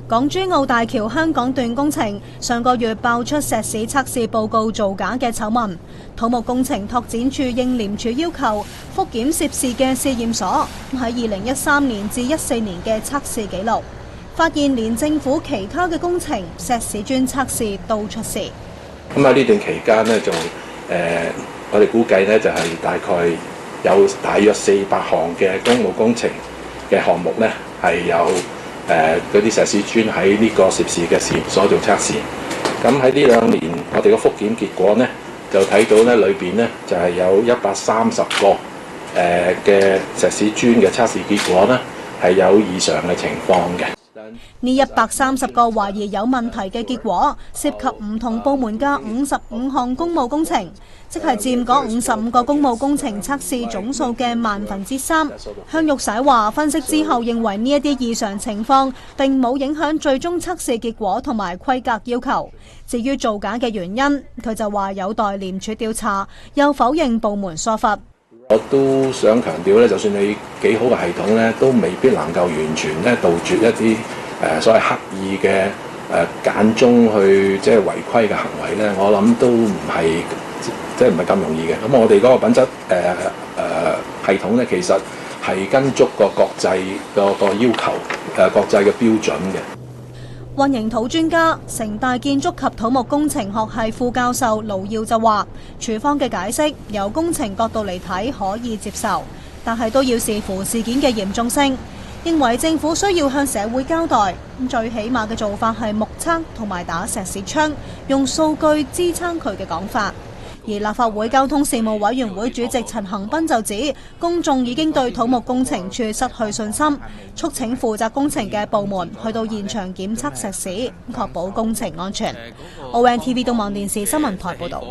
港珠澳大橋香港段工程上個月爆出石屎測試報告造假嘅醜聞，土木工程拓展處應廉署要求復檢涉事嘅試驗所喺2013年至14年嘅測試記錄，發現連政府其他嘅工程石屎磚測試都出事。咁喺呢段期間呢，仲我哋估計呢就係大概有大約400項嘅公務工程嘅項目呢係有嗰啲石屎磚喺呢個涉事嘅試驗所做測試。咁喺呢2年，我哋嘅復檢結果呢，就睇到呢裏邊呢就係有130個嘅石屎磚嘅測試結果呢係有異常嘅情況嘅。呢130個懷疑有問題嘅結果，涉及唔同部門嘅55項公務工程，即係佔嗰55個公務工程測試總數嘅3%。向玉璽話分析之後認為呢一啲異常情況並冇影響最終測試結果同埋規格要求。至於造假嘅原因，佢就話有待廉署調查，又否認部門疏忽。我都想強調咧，就算你幾好嘅系統咧，都未必能夠完全咧杜絕一啲所謂刻意嘅間中去即係違規嘅行為咧，我諗都唔係即係唔係咁容易嘅。咁我哋嗰個品質系統咧，其實係跟足個國際個要求國際嘅標準嘅。混凝土專家、城大建築及土木工程學系副教授盧耀就話，處方嘅解釋由工程角度嚟睇可以接受，但係都要視乎事件嘅嚴重性，認為政府需要向社會交代。最起碼嘅做法係目測同埋打石屎槍，用數據支撐佢嘅講法。而立法會交通事務委員會主席陳恒鑌就指，公眾已經對土木工程處失去信心，促請負責工程嘅部門去到現場檢測石屎，確保工程安全。ONTV 東網電視新聞台報導。